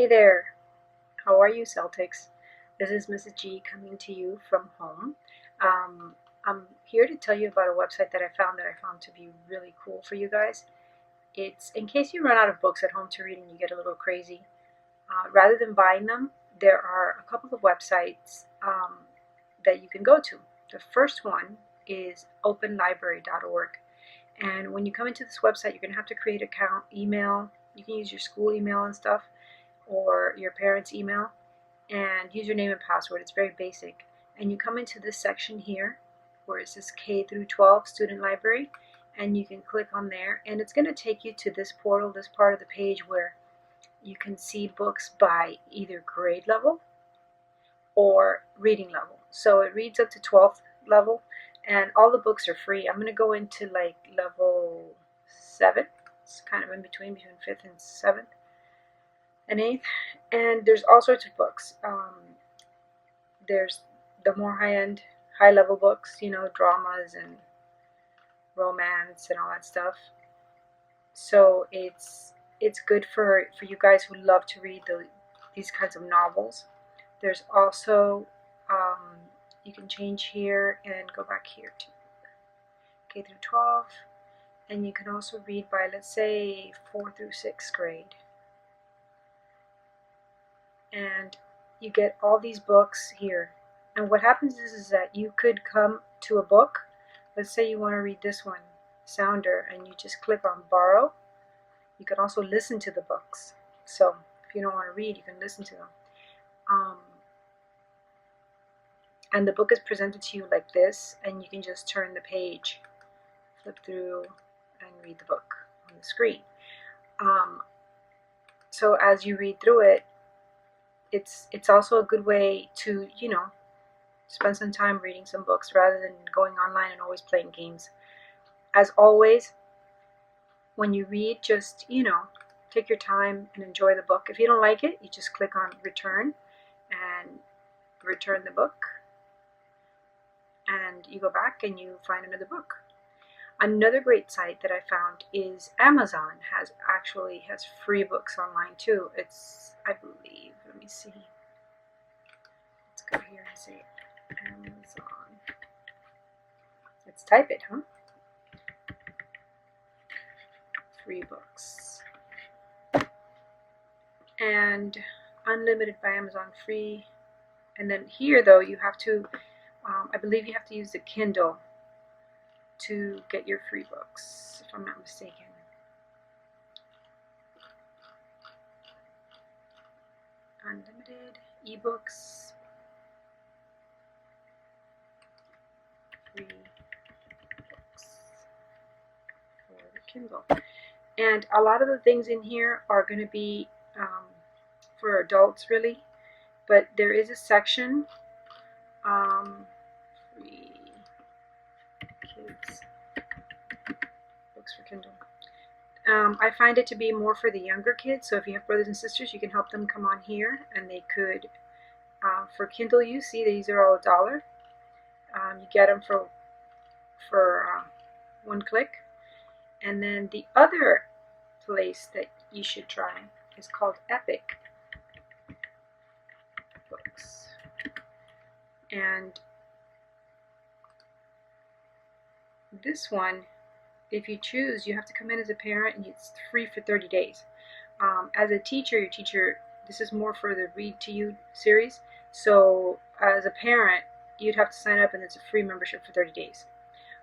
Hey there, how are you, Celtics? This is Mrs. G coming to you from home. Um, I'm here to tell you about a website that I found to be really cool for you guys. It's in case you run out of books at home to read and you get a little crazy. Rather than buying them, there are a couple of websites that you can go to. The first one is openlibrary.org. And when you come into this website, you're going to have to create an account, email. You can use your school email and stuff, or your parents' email, and username and password. It's very basic. And you come into this section here where it says K through 12 Student Library, and you can click on there, and it's going to take you to this portal, this part of the page where you can see books by either grade level or reading level. So it reads up to 12th level, and all the books are free. I'm going to go into like level 7. It's kind of in between 5th and 7th and 8th, and there's all sorts of books. There's the more high-end, high-level books, you know, dramas and romance and all that stuff. So it's good for you guys who love to read these kinds of novels. There's also you can change here and go back here to K through 12, and you can also read by, let's say, 4th through 6th grade. And you get all these books here. And what happens is that you could come to a book. Let's say you want to read this one, Sounder, and you just click on borrow. You can also listen to the books. So if you don't want to read, you can listen to them. And the book is presented to you like this, and you can just turn the page, flip through, and read the book on the screen. So as you read through it, it's also a good way to, you know, spend some time reading some books rather than going online and always playing games. As always, when you read, just, you know, take your time and enjoy the book. If you don't like it, you just click on return and return the book, and you go back and you find another book. Another great site that I found is Amazon. Actually has free books online too. It's, I believe, let me see. Let's go here and say Amazon. Let's type it, huh? Free books. And unlimited by Amazon, free. And then here though, you have to, I believe you have to use the Kindle to get your free books, if I'm not mistaken. Unlimited ebooks, free books for the Kindle. And a lot of the things in here are going to be for adults, really, but there is a section free kids books for Kindle. I find it to be more for the younger kids, so if you have brothers and sisters, you can help them come on here, and they could, for Kindle use, see these are all $1. You get them for one click. And then the other place that you should try is called Epic Books. And this one, if you choose, you have to come in as a parent, and it's free for 30 days. As a teacher, this is more for the Read to You series. So as a parent, you'd have to sign up, and it's a free membership for 30 days.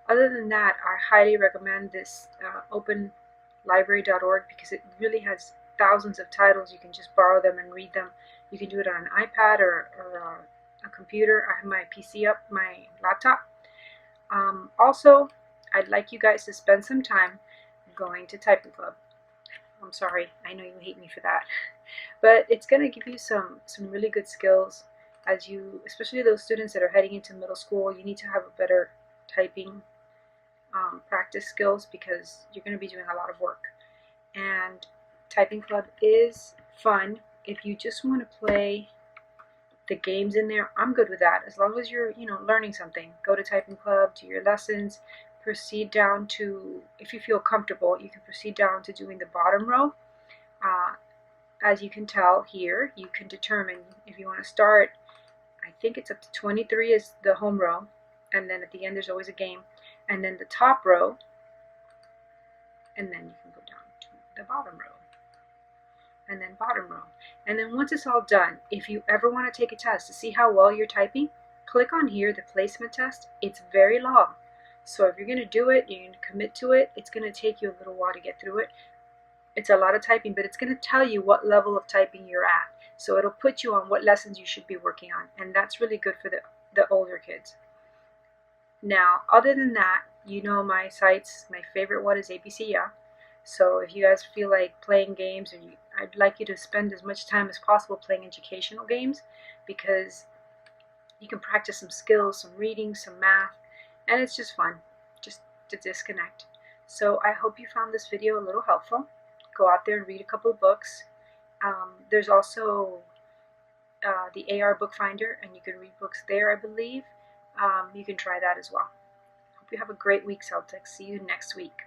Other than that, I highly recommend this openlibrary.org because it really has thousands of titles. You can just borrow them and read them. You can do it on an iPad or a computer. I have my PC up, my laptop. Also, I'd like you guys to spend some time going to Typing Club. I'm sorry, I know you hate me for that, but it's going to give you some really good skills as you, especially those students that are heading into middle school. You need to have a better typing practice skills because you're going to be doing a lot of work. And Typing Club is fun. If you just want to play the games in there, I'm good with that. As long as you're, you know, learning something, go to Typing Club, do your lessons, proceed down to, if you feel comfortable, you can proceed down to doing the bottom row. as you can tell here, you can determine if you want to start. I think it's up to 23 is the home row, and then at the end there's always a game, and then the top row, and then you can go down to the bottom row, and then bottom row. And then once it's all done, if you ever want to take a test to see how well you're typing, click on here, the placement test. It's very long. So if you're going to do it, you're going to commit to it, it's going to take you a little while to get through it. It's a lot of typing, but it's going to tell you what level of typing you're at. So it'll put you on what lessons you should be working on. And that's really good for the older kids. Now, other than that, you know my sites. My favorite one is ABC Yeah. So if you guys feel like playing games, I'd like you to spend as much time as possible playing educational games, because you can practice some skills, some reading, some math, and it's just fun, just to disconnect. So I hope you found this video a little helpful. Go out there and read a couple of books. There's also the AR book finder, and you can read books there, I believe. You can try that as well. Hope you have a great week, Celtics. See you next week.